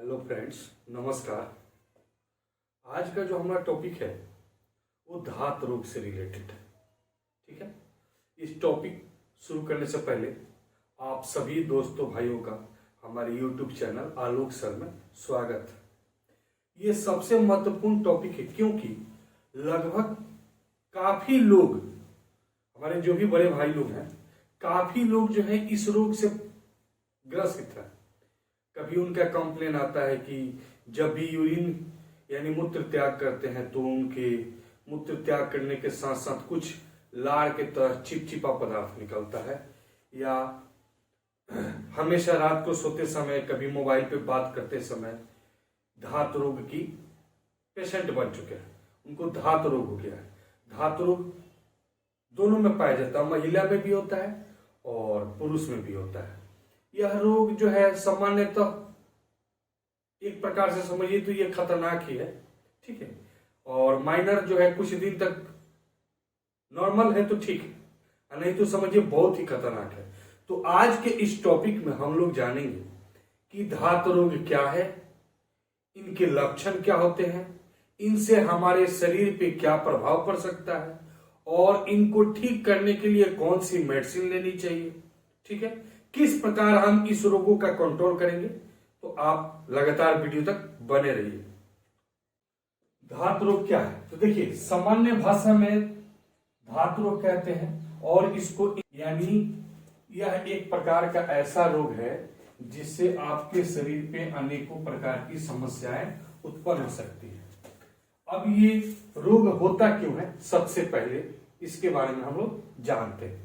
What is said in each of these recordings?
Hello friends, नमस्कार। आज का जो हमारा टॉपिक है वो धात रोग से रिलेटेड है। ठीक है, इस टॉपिक शुरू करने से पहले आप सभी दोस्तों भाइयों का हमारे यूट्यूब चैनल आलोक सर में स्वागत है। ये सबसे महत्वपूर्ण टॉपिक है क्योंकि लगभग काफी लोग, हमारे जो भी बड़े भाई लोग हैं, काफी लोग जो है इस रोग से ग्रसित है। कभी उनका कंप्लेन आता है कि जब भी यूरिन यानी मूत्र त्याग करते हैं तो उनके मूत्र त्याग करने के साथ साथ कुछ लार के तरह चिपचिपा पदार्थ निकलता है, या हमेशा रात को सोते समय कभी मोबाइल पे बात करते समय धात रोग की पेशेंट बन चुके हैं, उनको धात रोग हो गया है। धात रोग दोनों में पाया जाता है, महिला में भी होता है और पुरुष में भी होता है। यह रोग जो है सामान्यतः एक प्रकार से समझिए तो ये खतरनाक ही है। ठीक है, और माइनर जो है कुछ दिन तक नॉर्मल है तो ठीक है, नहीं तो समझिए बहुत ही खतरनाक है। तो आज के इस टॉपिक में हम लोग जानेंगे कि धात रोग क्या है, इनके लक्षण क्या होते हैं, इनसे हमारे शरीर पे क्या प्रभाव पड़ सकता है और इनको ठीक करने के लिए कौन सी मेडिसिन लेनी चाहिए। ठीक है, किस प्रकार हम इस रोगों का कंट्रोल करेंगे, तो आप लगातार वीडियो तक बने रहिए। धात रोग क्या है तो देखिए, सामान्य भाषा में धात रोग कहते हैं और इसको यानी यह एक प्रकार का ऐसा रोग है जिससे आपके शरीर पे अनेकों प्रकार की समस्याएं उत्पन्न हो सकती है। अब ये रोग होता क्यों है, सबसे पहले इसके बारे में हम लोग जानते हैं।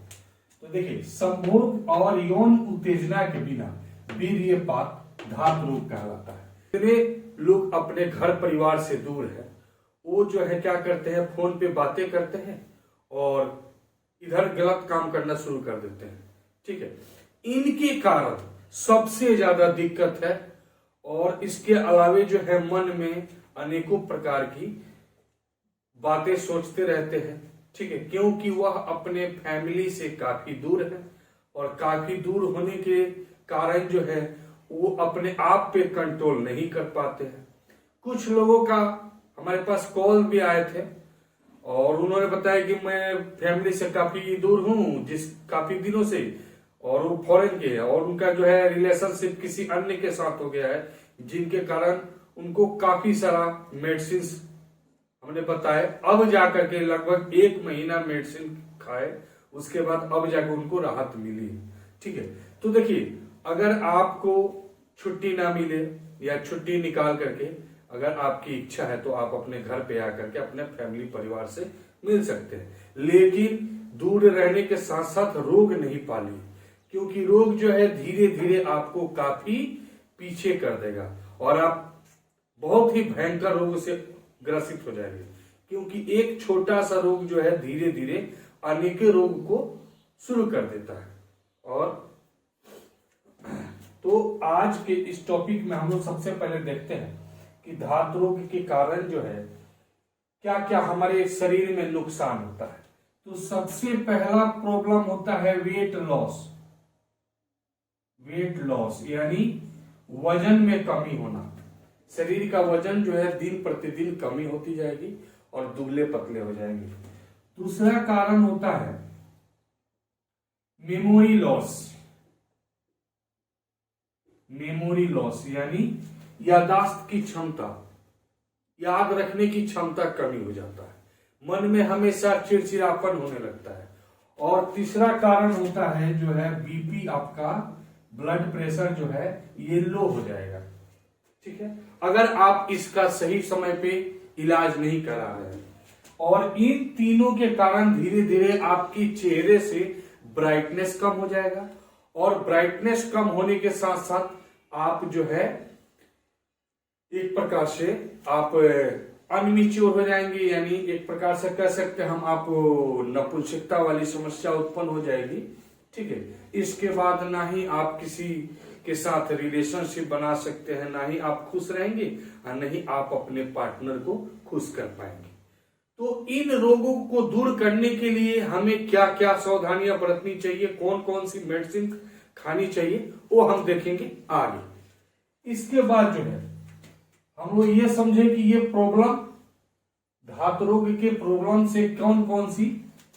तो देखिए, संभोग और यौन उत्तेजना के बिना वीर्यपात धात रोग कहलाता है। इतने लोग अपने घर परिवार से दूर है, वो जो है क्या करते हैं, फोन पे बातें करते हैं और इधर गलत काम करना शुरू कर देते हैं। ठीक है, इनके कारण सबसे ज्यादा दिक्कत है। और इसके अलावे जो है मन में अनेकों प्रकार की बातें सोचते रहते हैं। ठीक है, क्योंकि वह अपने फैमिली से काफी दूर है और काफी दूर होने के कारण जो है वो अपने आप पे कंट्रोल नहीं कर पाते हैं। कुछ लोगों का हमारे पास कॉल भी आए थे और उन्होंने बताया कि मैं फैमिली से काफी दूर हूं, जिस काफी दिनों से, और वो फॉरेन के है और उनका जो है रिलेशनशिप किसी अन्य के साथ हो गया है, जिनके कारण उनको काफी सारा मेडिसिन हमने बताया। अब जाकर के लगभग 1 महीना मेडिसिन खाए, उसके बाद अब जाकर उनको राहत मिली। ठीक है, तो देखिए, अगर आपको छुट्टी ना मिले या छुट्टी निकाल करके अगर आपकी इच्छा है तो आप अपने घर पे आकर के अपने फैमिली परिवार से मिल सकते हैं, लेकिन दूर रहने के साथ साथ रोग नहीं पालिए, क्योंकि रोग जो है धीरे धीरे आपको काफी पीछे कर देगा और आप बहुत ही भयंकर रोग से ग्रसित हो जाएंगे। क्योंकि एक छोटा सा रोग जो है धीरे धीरे अनेकों रोग को शुरू कर देता है। और तो आज के इस टॉपिक में हम लोग सबसे पहले देखते हैं कि धात रोग के कारण जो है क्या क्या हमारे शरीर में नुकसान होता है। तो सबसे पहला प्रॉब्लम होता है वेट लॉस। वेट लॉस यानी वजन में कमी होना। शरीर का वजन जो है दिन प्रतिदिन कमी होती जाएगी और दुबले पतले हो जाएंगे। दूसरा कारण होता है मेमोरी लॉस। मेमोरी लॉस यानी यादाश्त की क्षमता, याद रखने की क्षमता कमी हो जाता है, मन में हमेशा चिड़चिड़ापन होने लगता है। और तीसरा कारण होता है जो है बीपी, आपका ब्लड प्रेशर जो है ये लो हो जाएगा। ठीक है, अगर आप इसका सही समय पे इलाज नहीं करा रहे हैं। और इन तीनों के कारण धीरे धीरे आपकी चेहरे से ब्राइटनेस कम हो जाएगा और ब्राइटनेस कम होने के साथ साथ आप जो है एक प्रकार से आप अनमिच्योर हो जाएंगे, यानी एक प्रकार से कह सकते हैं हम, आप नपुंसकता वाली समस्या उत्पन्न हो जाएगी। ठीक है, इसके बाद ना ही आप किसी के साथ रिलेशनशिप बना सकते हैं, ना ही आप खुश रहेंगे और नहीं आप अपने पार्टनर को खुश कर पाएंगे। तो इन रोगों को दूर करने के लिए हमें क्या क्या सावधानियां बरतनी चाहिए, कौन कौन सी मेडिसिन खानी चाहिए, वो हम देखेंगे आगे। इसके बाद जो है हम लोग ये समझे कि ये प्रॉब्लम, धात रोग के प्रॉब्लम से कौन कौन सी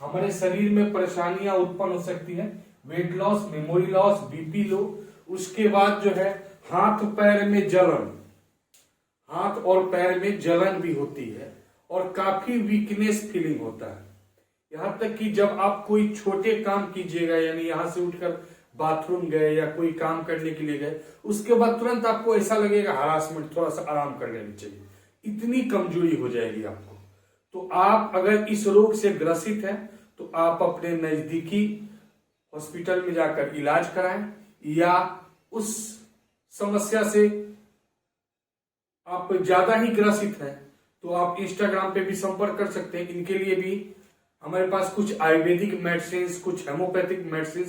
हमारे शरीर में परेशानियां उत्पन्न हो सकती है। Weight loss, memory loss, BP low, उसके बाद जो है हाथ पैर में जलन, हाथ और पैर में जलन भी होती है और काफी वीकनेस फीलिंग होता है। यहां तक कि जब आप कोई छोटे काम कीजिएगा, यानी यहां से उठकर बाथरूम गए या कोई काम करने के लिए गए, उसके बाद तुरंत आपको ऐसा लगेगा हरासमेंट, थोड़ा सा आराम कर लेना चाहिए, इतनी कमजोरी हो जाएगी आपको। तो आप अगर इस रोग से ग्रसित हैं तो आप अपने नजदीकी हॉस्पिटल में जाकर इलाज कराएं, या उस समस्या से आप ज्यादा ही ग्रसित हैं तो आप इंस्टाग्राम पे भी संपर्क कर सकते हैं। इनके लिए भी हमारे पास कुछ आयुर्वेदिक मेडिसिन, कुछ हेमोपैथिक मेडिसिन,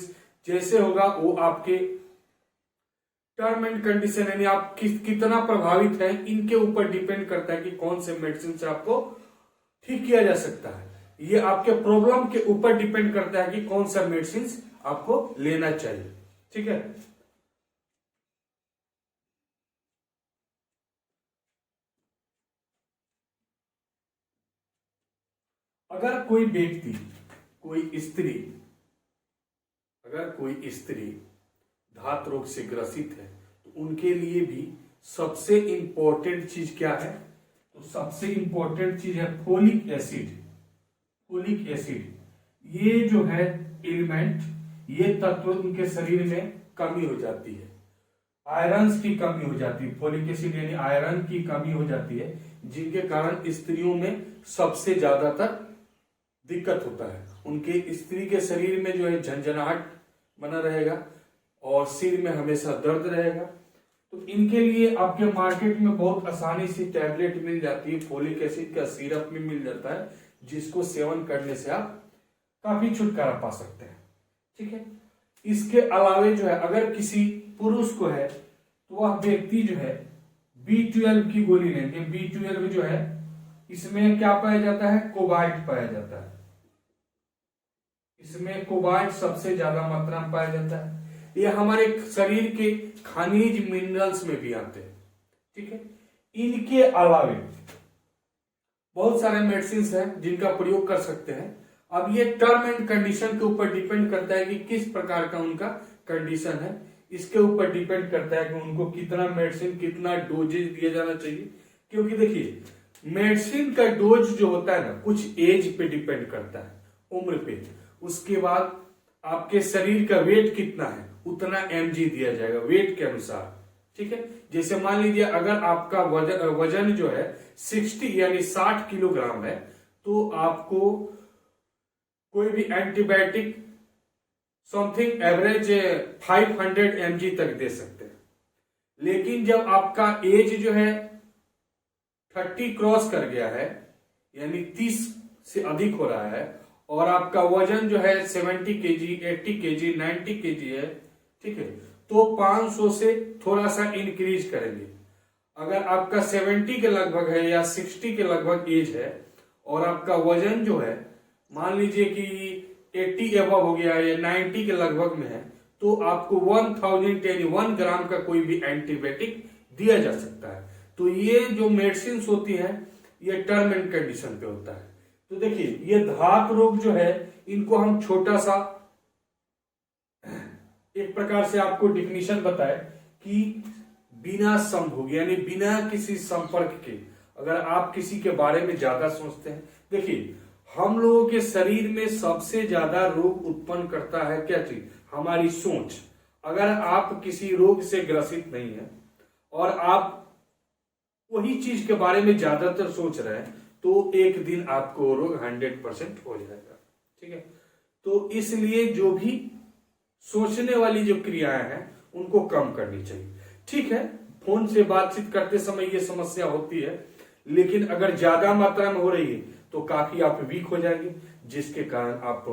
जैसे होगा वो आपके टर्म एंड कंडीशन, यानी आप कितना प्रभावित है, इनके ऊपर डिपेंड करता है कि कौन से मेडिसिन से आपको ठीक किया जा सकता है। ये आपके प्रॉब्लम के ऊपर डिपेंड करता है कि कौन सा मेडिसिन आपको लेना चाहिए। ठीक है। अगर कोई व्यक्ति, कोई स्त्री, अगर कोई स्त्री धात रोग से ग्रसित है तो उनके लिए भी सबसे इंपॉर्टेंट चीज क्या है? तो सबसे इंपॉर्टेंट चीज है फोलिक एसिड। फोलिक एसिड ये जो है एलिमेंट, ये तत्व उनके शरीर में कमी हो जाती है, आयरन की कमी हो जाती है। फोलिक एसिड यानी आयरन की कमी हो जाती है, जिनके कारण स्त्रियों में सबसे ज्यादातर दिक्कत होता है। उनके स्त्री के शरीर में जो है झंझनाहट बना रहेगा और सिर में हमेशा दर्द रहेगा। तो इनके लिए आपके मार्केट में बहुत आसानी से टैबलेट मिल जाती है, फोलिक एसिड का सिरप में मिल जाता है, जिसको सेवन करने से आप काफी छुटकारा पा सकते हैं। ठीक है। इसके अलावे जो है अगर किसी पुरुष को है तो वह व्यक्ति जो है B12 की गोली लेंगे। B12 जो है इसमें क्या पाया जाता है? कोबाल्ट पाया जाता है। इसमें कोबाल्ट सबसे ज्यादा मात्रा में पाया जाता है। ये हमारे शरीर के खनिज मिनरल्स में भी आते हैं। ठीक है। इनके अलावे बहुत सारे मेडिसिन हैं जिनका प्रयोग कर सकते हैं। अब ये टर्म एंड कंडीशन के ऊपर डिपेंड करता है कि किस प्रकार का उनका कंडीशन है, इसके ऊपर डिपेंड करता है कि उनको कितना मेडिसिन, कितना डोजेज दिया जाना चाहिए। क्योंकि देखिए मेडिसिन का डोज जो होता है ना, कुछ एज पे डिपेंड करता है, उम्र पे। उसके बाद आपके शरीर का वेट कितना है उतना mg दिया जाएगा वेट के अनुसार। ठीक है। जैसे मान लीजिए अगर आपका वजन जो है 60 यानी 60 किलोग्राम है तो आपको कोई भी एंटीबायोटिक समथिंग एवरेज 500 mg तक दे सकते हैं। लेकिन जब आपका एज जो है 30 क्रॉस कर गया है, यानी 30 से अधिक हो रहा है, और आपका वजन जो है 70 केजी, 80 केजी, 90 केजी है, ठीक है, तो 500 से थोड़ा सा इंक्रीज करेंगे। अगर आपका 70 के लगभग है या 60 के लगभग एज है और आपका वजन जो है मान लीजिए कि 80 एबव हो गया या 90 के लगभग में है, तो आपको 1000 यानी 1 ग्राम का कोई भी एंटीबायोटिक दिया जा सकता है। तो ये जो मेडिसिन होती है ये टर्म एंड कंडीशन पे होता है। तो देखिए ये धात रोग जो है इनको हम छोटा सा एक प्रकार से आपको डिफिनीशन बताए कि बिना संभोग यानी बिना किसी संपर्क के अगर आप किसी के बारे में ज्यादा सोचते हैं। देखिए हम लोगों के शरीर में सबसे ज्यादा रोग उत्पन्न करता है क्या चीज? हमारी सोच। अगर आप किसी रोग से ग्रसित नहीं है और आप वही चीज के बारे में ज्यादातर सोच रहे हैं तो एक दिन आपको रोग 100% हो जाएगा। ठीक है। तो इसलिए जो भी सोचने वाली जो क्रियाएं हैं उनको कम करनी चाहिए। ठीक है, फोन से बातचीत करते समय ये समस्या होती है, लेकिन अगर ज्यादा मात्रा में हो रही है तो काफी आप वीक हो जाएंगे, जिसके कारण आप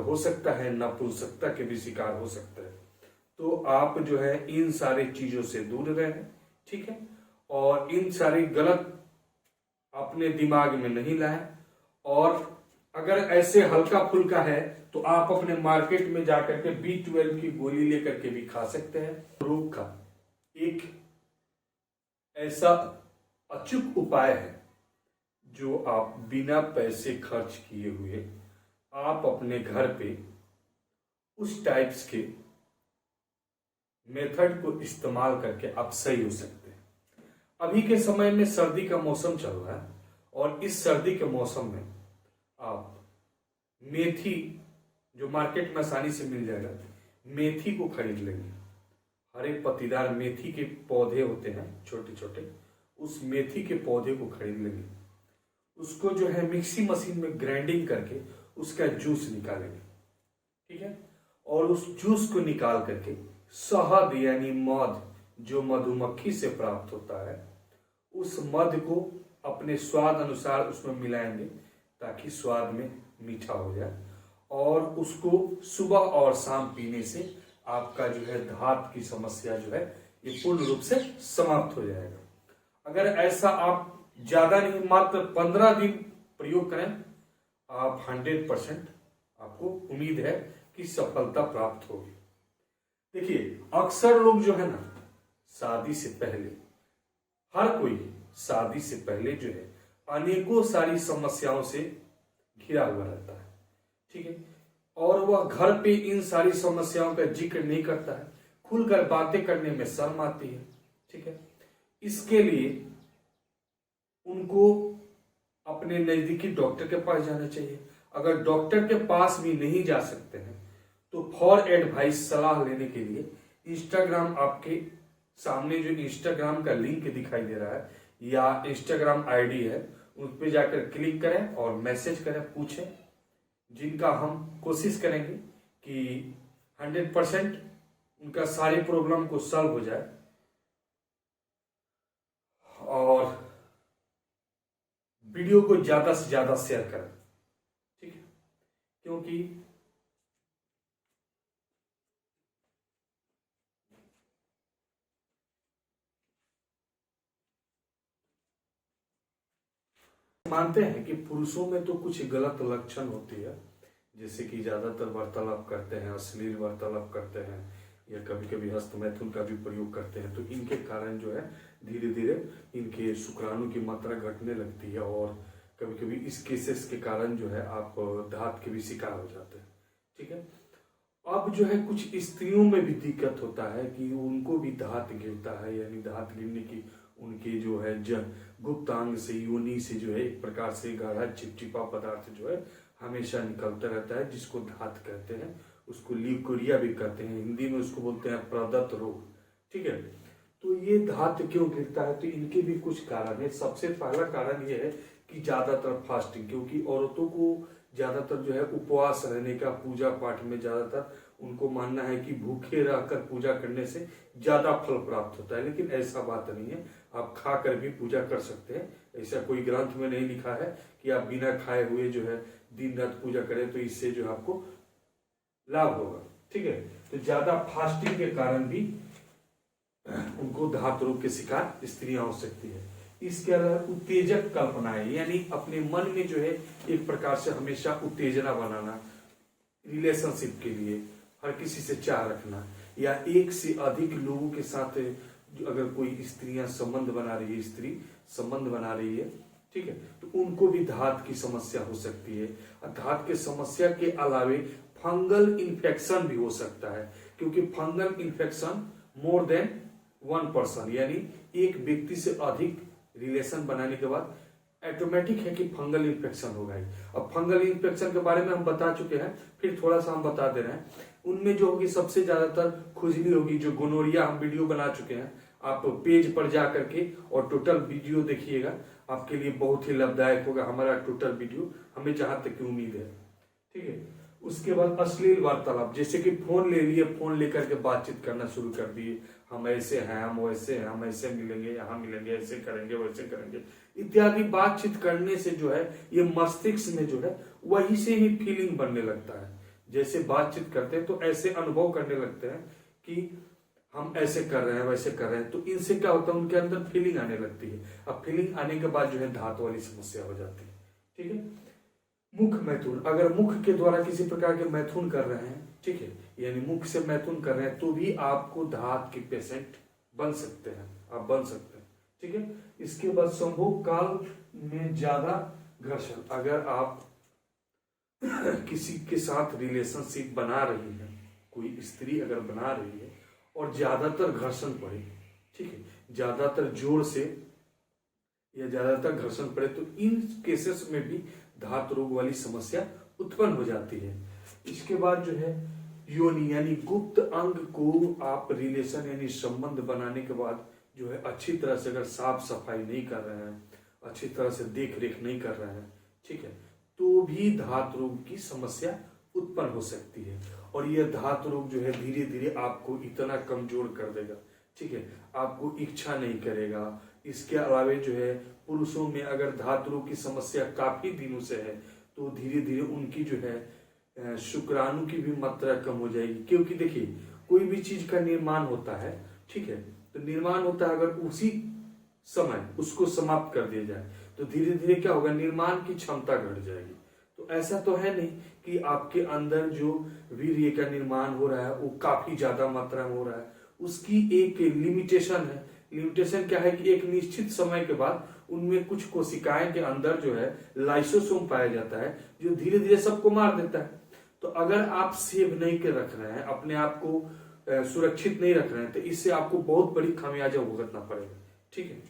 हो सकता है नपुंसकता के भी शिकार हो सकते हैं। तो आप जो है इन सारी चीजों से दूर रहें। ठीक है। और इन सारी गलत अपने दिमाग में नहीं लाएं। और अगर ऐसे हल्का फुल्का है तो आप अपने मार्केट में जाकर के B12 की गोली लेकर के भी खा सकते हैं। रोग का एक ऐसा अचूक उपाय है जो आप बिना पैसे खर्च किए हुए आप अपने घर पे उस टाइप्स के मेथड को इस्तेमाल करके आप सही हो सकते हैं। अभी के समय में सर्दी का मौसम चल रहा है और इस सर्दी के मौसम में आप मेथी, जो मार्केट में आसानी से मिल जाएगा, मेथी को खरीद लेंगे। हरे पत्तीदार मेथी के पौधे होते हैं छोटे छोटे, उस मेथी के पौधे को खरीद लेंगे। उसको जो है मिक्सी मशीन में ग्राइंडिंग करके उसका जूस निकालेंगे, ठीक है। और उस जूस को निकाल करके शहद यानी मध जो मधुमक्खी से प्राप्त होता है, उस मध को अपने स्वाद अनुसार उसमें मिलाएंगे ताकि स्वाद में मीठा हो जाए। और उसको सुबह और शाम पीने से आपका जो है दांत की समस्या जो है ये पूर्ण रूप से समाप्त हो जाएगा। अगर ऐसा आप ज्यादा नहीं, मात्र 15 दिन प्रयोग करें, आप 100% आपको उम्मीद है कि सफलता प्राप्त होगी। देखिए, अक्सर लोग जो है ना, शादी से पहले, हर कोई शादी से पहले जो है अनेकों सारी समस्याओं से घिरा हुआ रहता है, ठीक है। और वह घर पे इन सारी समस्याओं का जिक्र नहीं करता है, खुलकर बातें करने में शर्म आती है, ठीक है। इसके लिए उनको अपने नजदीकी डॉक्टर के पास जाना चाहिए। अगर डॉक्टर के पास भी नहीं जा सकते हैं तो फॉर एडवाइस, सलाह लेने के लिए इंस्टाग्राम, आपके सामने जो इंस्टाग्राम का लिंक दिखाई दे रहा है या इंस्टाग्राम आईडी है, उस पर जाकर क्लिक करें और मैसेज करें, पूछें, जिनका हम कोशिश करेंगे कि 100% उनका सारी प्रॉब्लम को सॉल्व हो जाए। और वीडियो को ज्यादा से ज्यादा शेयर करें, ठीक है, क्योंकि मानते हैं कि पुरुषों में तो कुछ गलत लक्षण होती है, जैसे कि ज्यादातर वार्तालाप करते हैं, अश्लील वार्तालाप करते हैं, या कभी कभी हस्तमैथुन का भी प्रयोग करते हैं। तो इनके कारण जो है धीरे धीरे इनके शुक्राणु की मात्रा घटने लगती है और कभी कभी इस केसेस के कारण जो है आप दांत के भी शिकार हो जाते हैं, ठीक है। अब जो है कुछ स्त्रियों में भी दिक्कत होता है कि उनको भी दांत गिरता है, यानी दांत गिरने की उनके जो है गुप्तांग से, योनि से जो है एक प्रकार से गाढ़ा चिपचिपा पदार्थ जो है हमेशा निकलता रहता है, जिसको दांत कहते हैं। उसको ल्यूकोरिया भी कहते हैं, हिंदी में उसको बोलते हैं प्रदत्त रोग, ठीक है। तो ये दांत क्यों गिरता है, तो इनके भी कुछ कारण है। सबसे पहला कारण ये है कि ज्यादातर फास्टिंग, क्योंकि औरतों को ज्यादातर जो है उपवास रहने का, पूजा पाठ में ज्यादातर उनको मानना है कि भूखे रहकर पूजा करने से ज्यादा फल प्राप्त होता है, लेकिन ऐसा बात नहीं है। आप खा कर भी पूजा कर सकते हैं, ऐसा कोई ग्रंथ में नहीं लिखा है कि आप बिना खाए हुए जो है दिन रात पूजा करें तो इससे जो आपको लाभ होगा, ठीक है। तो ज्यादा फास्टिंग के कारण भी उनको दांत रोग के शिकार स्त्रियां हो सकती है। इसके अलावा उत्तेजक कल्पनाएं, यानी अपने मन में जो है एक प्रकार से हमेशा उत्तेजना बनाना, रिलेशनशिप के लिए हर किसी से चाह रखना, या एक से अधिक लोगों के साथ अगर कोई स्त्रियां संबंध बना रही है, स्त्री संबंध बना रही है, ठीक है, तो उनको भी दांत की समस्या हो सकती है। दांत के समस्या के अलावे फंगल इन्फेक्शन भी हो सकता है, क्योंकि fungal infection more than 1 person, यानी एक व्यक्ति से अधिक रिलेशन बनाने के बाद ऑटोमेटिक है कि फंगल इन्फेक्शन होगा ही। अब फंगल इन्फेक्शन के बारे में हम बता चुके हैं, फिर थोड़ा सा हम बता दे रहे हैं। उनमें जो होगी सबसे ज्यादातर खुजली होगी, जो गोनोरिया हम वीडियो बना चुके हैं, आप पेज पर जा करके और टोटल वीडियो देखिएगा, आपके लिए बहुत ही लाभदायक होगा हमारा टोटल वीडियो, हमें जहां तक की उम्मीद है, ठीक है। उसके बाद अश्लील वार्तालाप, जैसे कि फोन ले लिए, फोन लेकर के बातचीत करना शुरू कर दिए, हम ऐसे हैं, हम वैसे हैं, हम ऐसे मिलेंगे, यहाँ मिलेंगे, ऐसे करेंगे, वैसे करेंगे इत्यादि बातचीत करने से जो है ये मस्तिष्क में जो है वही से ही फीलिंग बनने लगता है। जैसे बातचीत करते हैं तो ऐसे अनुभव करने लगते हैं कि हम ऐसे कर रहे हैं, वैसे कर रहे हैं, तो इनसे क्या होता है, उनके अंदर फीलिंग आने लगती है। अब फीलिंग आने के बाद जो है दांत वाली समस्या हो जाती है, ठीक है। मुख मैथुन, अगर मुख के द्वारा किसी प्रकार के मैथुन कर रहे हैं, ठीक है, यानी मुख से मैथुन कर रहे हैं, तो भी आपको दांत के पेशेंट बन सकते हैं, आप बन सकते हैं, ठीक है। इसके बाद संभोग काल में ज्यादा घर्षण, अगर आप किसी के साथ रिलेशनशिप बना रही है, कोई स्त्री अगर बना रही है और ज्यादातर घर्षण पड़े, ठीक है, ज्यादातर जोर से या ज्यादातर घर्षण पड़े, तो इन केसेस में भी धातु रोग वाली समस्या उत्पन्न हो जाती है। इसके बाद जो है योनि यानी गुप्त अंग को आप रिलेशन यानी संबंध बनाने के बाद जो है अच्छी तरह से अगर साफ सफाई नहीं कर रहे हैं, अच्छी तरह से देख रेख नहीं कर रहे हैं, ठीक है, तो भी धातु रोग की समस्या उत्पन्न हो सकती है। और यह धातु रोग जो है धीरे धीरे आपको इतना कमजोर कर देगा, ठीक है, आपको इच्छा नहीं करेगा। इसके अलावे जो है पुरुषों में अगर धातु रोग की समस्या काफी दिनों से है तो धीरे धीरे उनकी जो है शुक्राणु की भी मात्रा कम हो जाएगी। क्योंकि देखिए कोई भी चीज का निर्माण होता है, ठीक है, तो निर्माण होता है, अगर उसी समय उसको समाप्त कर दिया जाए तो धीरे धीरे क्या होगा, निर्माण की क्षमता घट जाएगी। तो ऐसा तो है नहीं कि आपके अंदर जो वीर्य का निर्माण हो रहा है वो काफी ज्यादा मात्रा में हो रहा है, उसकी एक लिमिटेशन है। लिमिटेशन क्या है कि एक निश्चित समय के बाद उनमें कुछ कोशिकाएं के अंदर जो है लाइसोसोम पाया जाता है जो धीरे धीरे सबको मार देता है। तो अगर आप सेव नहीं कर रख रहे हैं, अपने आप को सुरक्षित नहीं रख रहे हैं, तो इससे आपको बहुत बड़ी खामियाजा भुगतना पड़ेगा, ठीक है।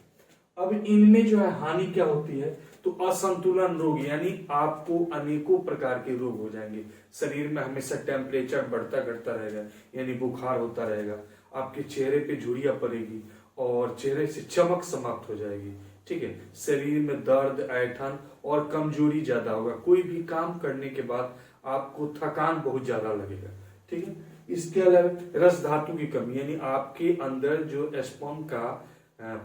अब इनमें जो है हानि क्या होती है, तो असंतुलन रोग यानी आपको अनेकों प्रकार के रोग हो जाएंगे। शरीर में हमेशा टेम्परेचर बढ़ता घटता रहेगा, यानी बुखार होता रहेगा, आपके चेहरे पे झुर्रियां पड़ेगी और चेहरे से चमक समाप्त हो जाएगी, ठीक है। शरीर में दर्द, ऐंठन और कमजोरी ज्यादा होगा। कोई भी काम करने के बाद आपको थकान बहुत ज्यादा लगेगा, ठीक है। इसके अलावा रस धातु की कमी यानी आपके अंदर जो स्पर्म का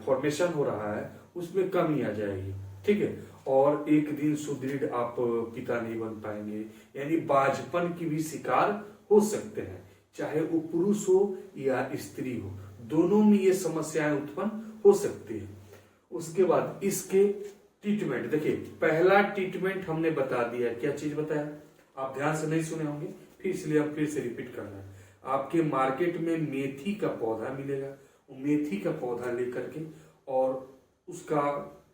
फॉर्मेशन हो रहा है उसमें कमी आ जाएगी, ठीक है। और एक दिन सुदृढ़ आप पिता नहीं बन पाएंगे, यानी बाझपन की भी शिकार हो सकते हैं, चाहे वो पुरुष हो या स्त्री हो, दोनों में ये समस्याएं उत्पन्न हो सकती है। उसके बाद इसके ट्रीटमेंट, देखिए पहला ट्रीटमेंट हमने बता दिया, क्या चीज बताया, आप ध्यान से नहीं सुने होंगे, फिर इसलिए हम फिर से रिपीट कर रहे हैं। आपके मार्केट में मेथी का पौधा मिलेगा, मेथी का पौधा लेकर के और उसका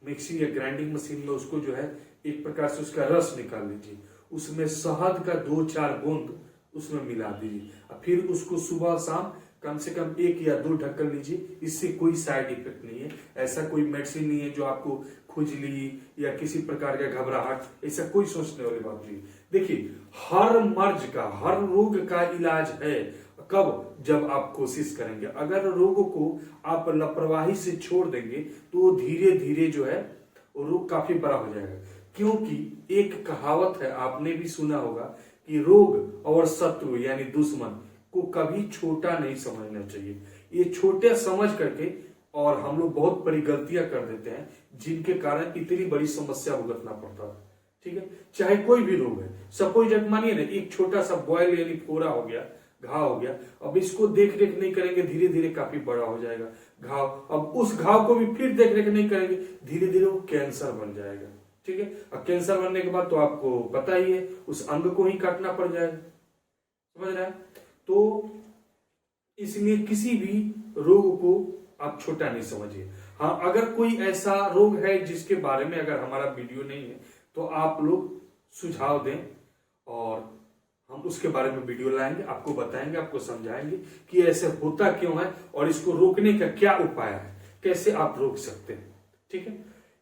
मिक्सिंग या ग्राइंडिंग मशीन में उसको जो है एक प्रकार से उसका रस निकाल लीजिए, उसमें शहद का 2-4 बूंद उसमें मिला दीजिए, फिर उसको सुबह शाम कम से कम 1 या 2 ढक्कन लीजिए। इससे कोई साइड इफेक्ट नहीं है, ऐसा कोई मेडिसिन नहीं है जो आपको खुजली या किसी प्रकार का घबराहट, ऐसा कोई सोचने वाली बात नहीं। देखिए हर मर्ज का, हर रोग का इलाज है, कब, जब आप कोशिश करेंगे। अगर रोग को आप लापरवाही से छोड़ देंगे तो धीरे धीरे जो है रोग काफी बड़ा हो जाएगा। क्योंकि एक कहावत है, आपने भी सुना होगा कि रोग और शत्रु यानी दुश्मन को कभी छोटा नहीं समझना चाहिए। ये छोटे समझ करके और हम लोग बहुत बड़ी गलतियां कर देते हैं जिनके कारण इतनी बड़ी समस्या भुगतना पड़ता है, ठीक है। चाहे कोई भी रोग है, सपोज मानिए ना एक छोटा सा बॉयल यानी फोड़ा हो गया, घाव हो गया, अब इसको देख रेख नहीं करेंगे धीरे धीरे काफी बड़ा हो जाएगा घाव। अब उस घाव को भी फिर देख रेख नहीं करेंगे धीरे धीरे वो कैंसर बन जाएगा, ठीक है। अब कैंसर बनने के बाद तो आपको पता ही है उस अंग को ही काटना पड़ जाएगा, समझ रहे हैं। तो इसलिए किसी भी रोग को आप छोटा नहीं समझिए। हाँ, अगर कोई ऐसा रोग है जिसके बारे में अगर हमारा वीडियो नहीं है तो आप लोग सुझाव दें और हम उसके बारे में वीडियो लाएंगे, आपको बताएंगे, आपको समझाएंगे कि ऐसे होता क्यों है और इसको रोकने का क्या उपाय है, कैसे आप रोक सकते हैं, ठीक है।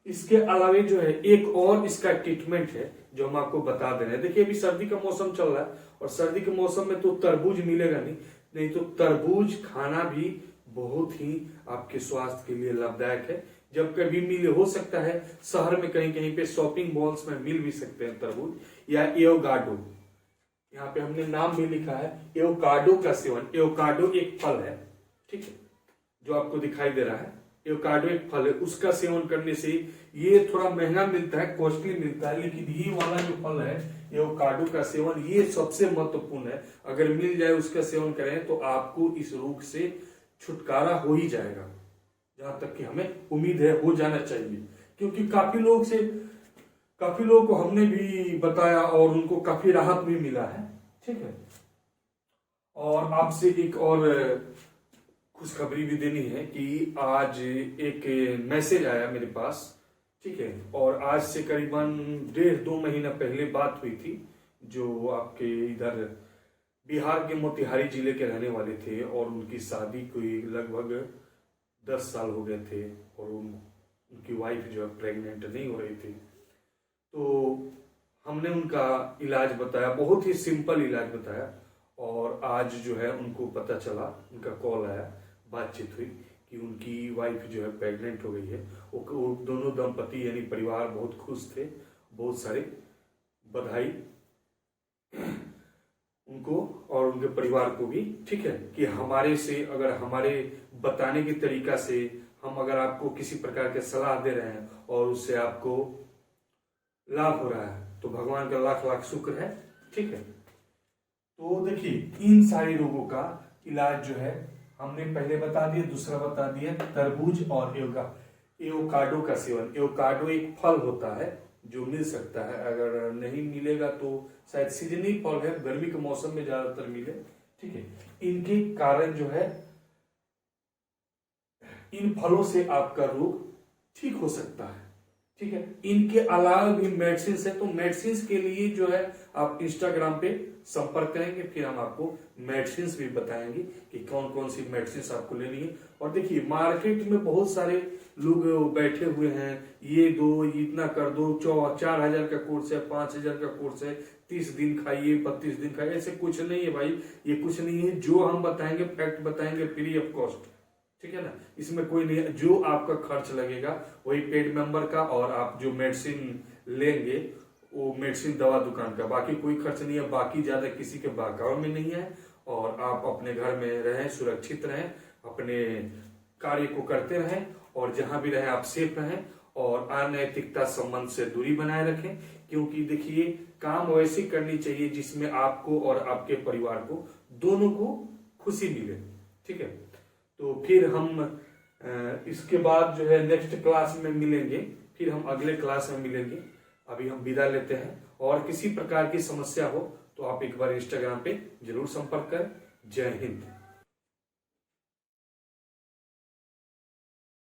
इसके अलावा जो है एक और इसका ट्रीटमेंट है जो हम आपको बता दे रहे हैं। देखिए अभी सर्दी का मौसम चल रहा है और सर्दी के मौसम में तो तरबूज मिलेगा नहीं तो तरबूज खाना भी बहुत ही आपके स्वास्थ्य के लिए लाभदायक है। जब कभी मिले, हो सकता है शहर में कहीं कहीं पे शॉपिंग मॉल्स में मिल भी सकते हैं तरबूज या एवोकाडो, यहाँ पे हमने नाम भी लिखा है एवोकाडो का सेवन। एवोकाडो एक फल है, ठीक है, जो आपको दिखाई दे रहा है, एवोकाडो एक फल है, उसका सेवन करने से ये थोड़ा महंगा मिलता है, कॉस्टली मिलता है, लेकिन ये वाला जो फल है एवोकाडो का सेवन ये सबसे महत्वपूर्ण है। अगर मिल जाए उसका सेवन करें तो आपको इस रोग से छुटकारा हो ही जाएगा, जहां तक कि हमें उम्मीद है हो जाना चाहिए। क्योंकि काफी लोगों को हमने भी बताया और उनको काफी राहत भी मिला है, ठीक है। और आपसे एक और खुशखबरी भी देनी है कि आज एक मैसेज आया मेरे पास, ठीक है। और आज से करीबन 1.5-2 महीना पहले बात हुई थी, जो आपके इधर बिहार के मोतिहारी जिले के रहने वाले थे और उनकी शादी कोई लगभग 10 साल हो गए थे और उनकी वाइफ जो है प्रेग्नेंट नहीं हो रही थी। तो हमने उनका इलाज बताया, बहुत ही सिंपल इलाज बताया, और आज जो है उनको पता चला, उनका कॉल आया, बातचीत हुई कि उनकी वाइफ जो है प्रेग्नेंट हो गई है। वो दोनों दंपति यानी परिवार बहुत खुश थे, बहुत सारे बधाई उनको और उनके परिवार को भी, ठीक है। कि हमारे से, अगर हमारे बताने के तरीका से हम अगर आपको किसी प्रकार के सलाह दे रहे हैं और उससे आपको लाभ हो रहा है तो भगवान का लाख लाख शुक्र है, ठीक है। तो देखिए, इन सारे रोगों का इलाज जो है हमने पहले बता दिया। दूसरा बता दिया तरबूज और एवोकाडो का सेवन। एवोकाडो एक फल होता है जो मिल सकता है, अगर नहीं मिलेगा तो शायद सीजनली फल है, गर्मी के मौसम में ज्यादातर मिले, ठीक है। इनके कारण जो है, इन फलों से आपका रोग ठीक हो सकता है, ठीक है। इनके अलावा भी मेडिसिन है, तो मेडिसिन के लिए जो है आप इंस्टाग्राम पे संपर्क करेंगे, फिर हम आपको मेडिसिन भी बताएंगे कि कौन कौन सी मेडिसिन आपको लेनी है। और देखिए, मार्केट में बहुत सारे लोग बैठे हुए हैं, ये दो, इतना कर दो, 4,000 का कोर्स है, 5,000 का कोर्स है, 30 दिन खाइए, 32 दिन खाइए। ऐसे कुछ नहीं है भाई, ये कुछ नहीं है। जो हम बताएंगे, फैक्ट बताएंगे, फ्री ऑफ कॉस्ट, ठीक है ना। इसमें कोई नहीं है, जो आपका खर्च लगेगा वही पेड मेंबर का, और आप जो मेडिसिन लेंगे वो मेडिसिन दवा दुकान का, बाकी कोई खर्च नहीं है। बाकी ज्यादा किसी के बहकाव में नहीं है, और आप अपने घर में रहें, सुरक्षित रहें, अपने कार्य को करते रहें, और जहां भी रहें आप सेफ रहें, और अनैतिकता संबंध से दूरी बनाए रखें। क्योंकि देखिए, काम वैसी करनी चाहिए जिसमें आपको और आपके परिवार को दोनों को खुशी मिले, ठीक है। तो फिर हम इसके बाद जो है नेक्स्ट क्लास में मिलेंगे, फिर हम अगले क्लास में मिलेंगे। अभी हम विदा लेते हैं, और किसी प्रकार की समस्या हो तो आप एक बार इंस्टाग्राम पे जरूर संपर्क करें। जय हिंद।